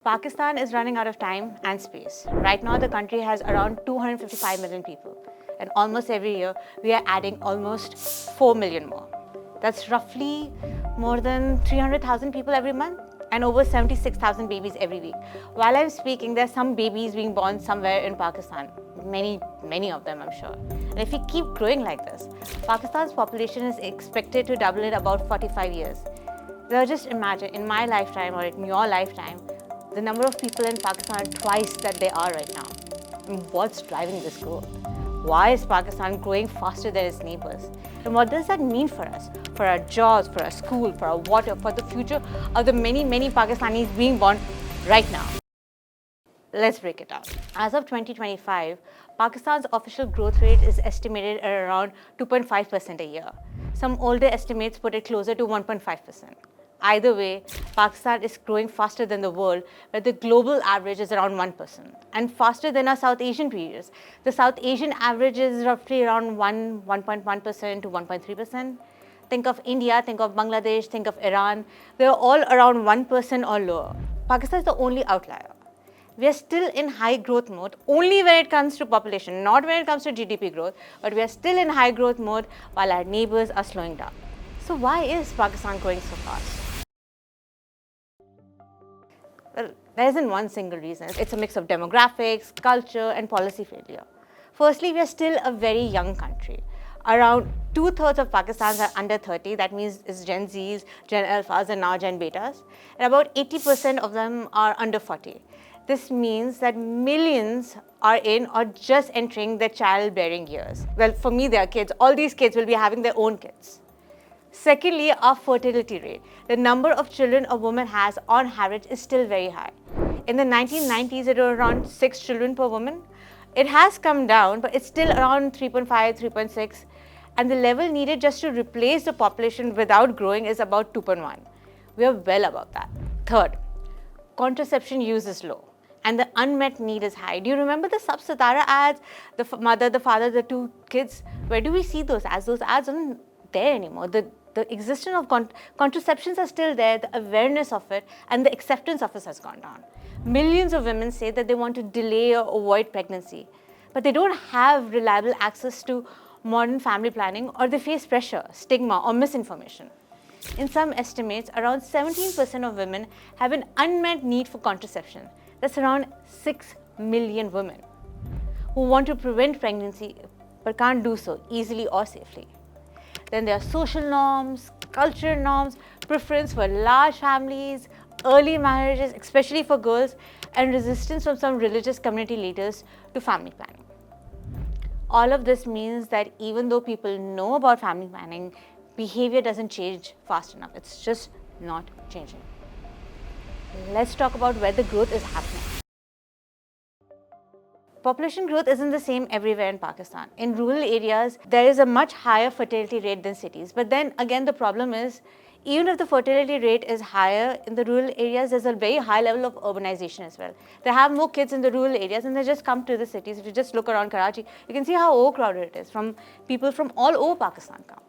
Pakistan is running out of time and space. Right now, the country has around 255 million people. And almost every year, we are adding almost 4 million more. That's roughly more than 300,000 people every month and over 76,000 babies every week. While I'm speaking, there's some babies being born somewhere in Pakistan. Many of them, I'm sure. And if we keep growing like this, Pakistan's population is expected to double in about 45 years. Now just imagine, in my lifetime or in your lifetime, the number of people in Pakistan are twice that they are right now. And what's driving this growth? Why is Pakistan growing faster than its neighbors? And what does that mean for us? For our jobs, for our school, for our water, for the future of the many Pakistanis being born right now? Let's break it down. As of 2025, Pakistan's official growth rate is estimated at around 2.5% a year. Some older estimates put it closer to 1.5%. Either way, Pakistan is growing faster than the world, where the global average is around 1%, and faster than our South Asian peers. The South Asian average is roughly around 1.1% to 1.3%. Think of India, think of Bangladesh, think of Iran. They're all around 1% or lower. Pakistan is the only outlier. We are still in high growth mode only when it comes to population, not when it comes to GDP growth, but we are still in high growth mode while our neighbors are slowing down. So why is Pakistan growing so fast? Well, there isn't one single reason. It's a mix of demographics, culture, and policy failure. Firstly, we are still a very young country. Around 2/3 of Pakistanis are under 30. That means it's Gen Zs, Gen Alphas, and now Gen Betas. And about 80% of them are under 40. This means that millions are in or just entering their childbearing years. Well, for me, they are kids. All these kids will be having their own kids. Secondly, our fertility rate. The number of children a woman has on average is still very high. In the 1990s, it was around 6 children per woman. It has come down, but it's still around 3.5, 3.6. And the level needed just to replace the population without growing is about 2.1. We are well above that. Third, contraception use is low and the unmet need is high. Do you remember the Sub-Satara ads? The mother, the father, the 2 kids? Where do we see those ads? Those ads aren't there anymore. The existence of contraceptions are still there, the awareness of it and the acceptance of it has gone down. Millions of women say that they want to delay or avoid pregnancy, but they don't have reliable access to modern family planning, or they face pressure, stigma, or misinformation. In some estimates, around 17% of women have an unmet need for contraception. That's around 6 million women who want to prevent pregnancy but can't do so easily or safely. Then there are social norms, cultural norms, preference for large families, early marriages, especially for girls, and resistance from some religious community leaders to family planning. All of this means that even though people know about family planning, behavior doesn't change fast enough. It's just not changing. Let's talk about where the growth is happening. Population growth isn't the same everywhere in Pakistan. In rural areas, there is a much higher fertility rate than cities. But then again, the problem is, even if the fertility rate is higher in the rural areas, there's a very high level of urbanization as well. They have more kids in the rural areas and they just come to the cities. If you just look around Karachi, you can see how overcrowded it is. People from all over Pakistan come.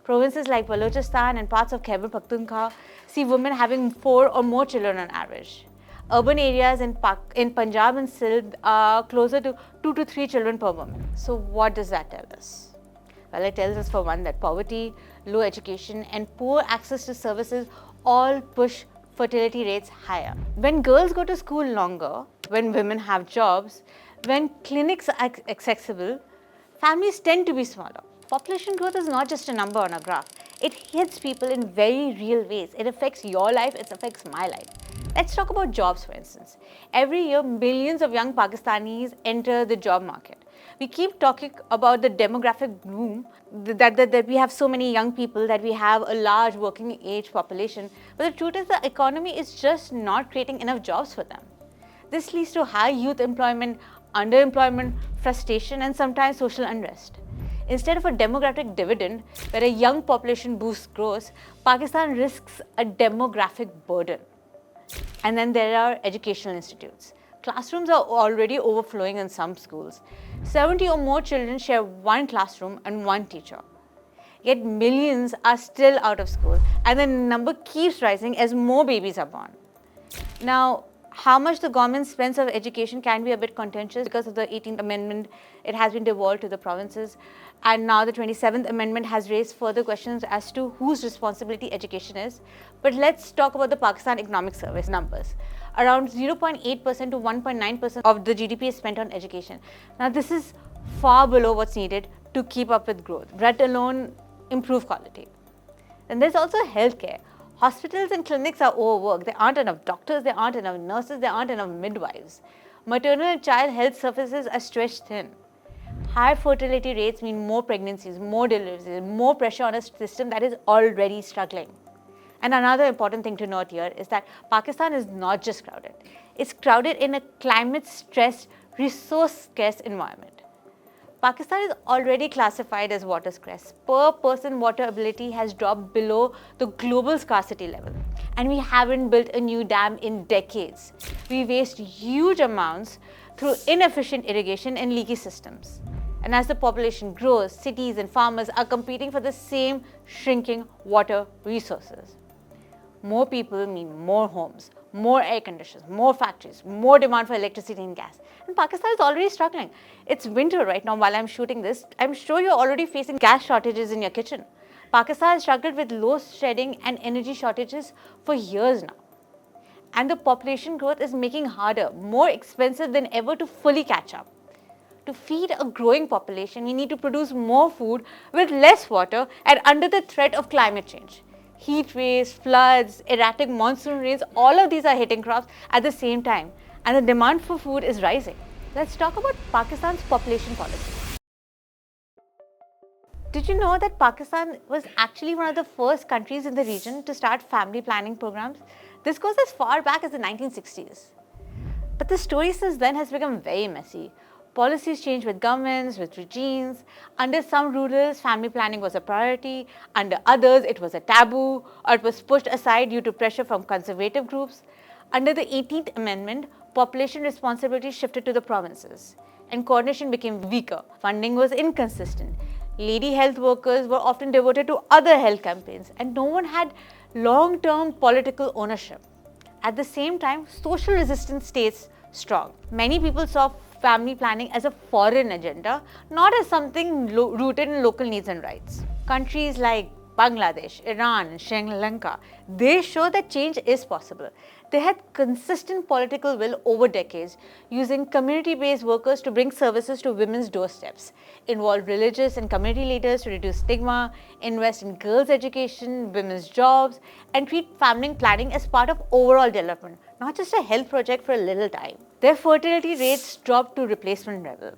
Provinces like Balochistan and parts of Khyber Pakhtunkhwa see women having 4 or more children on average. Urban areas in Punjab and Sindh are closer to 2 to 3 children per woman. So what does that tell us? Well, it tells us, for one, that poverty, low education, and poor access to services all push fertility rates higher. When girls go to school longer, when women have jobs, when clinics are accessible, families tend to be smaller. Population growth is not just a number on a graph. It hits people in very real ways. It affects your life, it affects my life. Let's talk about jobs, for instance. Every year, millions of young Pakistanis enter the job market. We keep talking about the demographic boom, that we have so many young people, that we have a large working age population. But the truth is, the economy is just not creating enough jobs for them. This leads to high youth employment, underemployment, frustration, and sometimes social unrest. Instead of a demographic dividend where a young population boosts growth, Pakistan risks a demographic burden. And then there are educational institutes. Classrooms are already overflowing in some schools. 70 or more children share one classroom and one teacher. Yet millions are still out of school, and the number keeps rising as more babies are born. Now, how much the government spends on education can be a bit contentious because of the 18th Amendment. It has been devolved to the provinces. And now the 27th Amendment has raised further questions as to whose responsibility education is. But let's talk about the Pakistan Economic Service numbers. Around 0.8% to 1.9% of the GDP is spent on education. Now this is far below what's needed to keep up with growth, let alone improve quality. Then there's also healthcare. Hospitals and clinics are overworked. There aren't enough doctors, there aren't enough nurses, there aren't enough midwives. Maternal and child health services are stretched thin. High fertility rates mean more pregnancies, more deliveries, more pressure on a system that is already struggling. And another important thing to note here is that Pakistan is not just crowded. It's crowded in a climate-stressed, resource-scarce environment. Pakistan is already classified as water scarce. Per person water ability has dropped below the global scarcity level. And we haven't built a new dam in decades. We waste huge amounts through inefficient irrigation and leaky systems. And as the population grows, cities and farmers are competing for the same shrinking water resources. More people mean more homes, more air conditioners, more factories, more demand for electricity and gas. And Pakistan is already struggling. It's winter right now while I'm shooting this. I'm sure you're already facing gas shortages in your kitchen. Pakistan has struggled with load shedding and energy shortages for years now. And the population growth is making it harder, more expensive than ever to fully catch up. To feed a growing population, we need to produce more food with less water and under the threat of climate change. Heat waves, floods, erratic monsoon rains, all of these are hitting crops at the same time, and the demand for food is rising. Let's talk about Pakistan's population policy. Did you know that Pakistan was actually one of the first countries in the region to start family planning programs? This goes as far back as the 1960s. But the story since then has become very messy. Policies changed with governments, with regimes. Under some rulers, family planning was a priority. Under others, it was a taboo, or it was pushed aside due to pressure from conservative groups. Under the 18th Amendment, population responsibility shifted to the provinces, and coordination became weaker. Funding was inconsistent. Lady health workers were often devoted to other health campaigns, and no one had long-term political ownership. At the same time, social resistance stays strong. Many people saw family planning as a foreign agenda, not as something rooted in local needs and rights. Countries like Bangladesh, Iran, and Sri Lanka, they show that change is possible. They had consistent political will over decades, using community-based workers to bring services to women's doorsteps, involve religious and community leaders to reduce stigma, invest in girls' education, women's jobs, and treat family planning as part of overall development, not just a health project for a little time. Their fertility rates dropped to replacement level,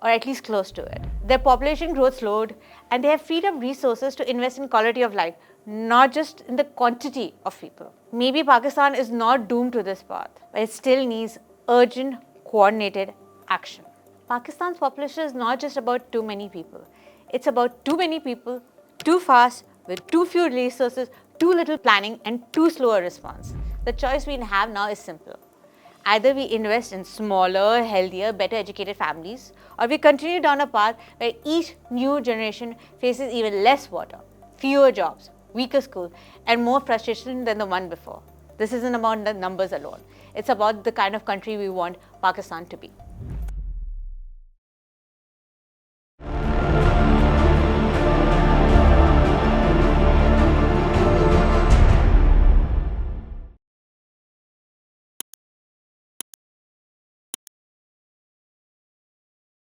or at least close to it. Their population growth slowed, and they have freed up resources to invest in quality of life, not just in the quantity of people. Maybe Pakistan is not doomed to this path, but it still needs urgent, coordinated action. Pakistan's population is not just about too many people. It's about too many people, too fast, with too few resources, too little planning, and too slow a response. The choice we have now is simple. Either we invest in smaller, healthier, better educated families, or we continue down a path where each new generation faces even less water, fewer jobs, weaker schools, and more frustration than the one before. This isn't about the numbers alone. It's about the kind of country we want Pakistan to be.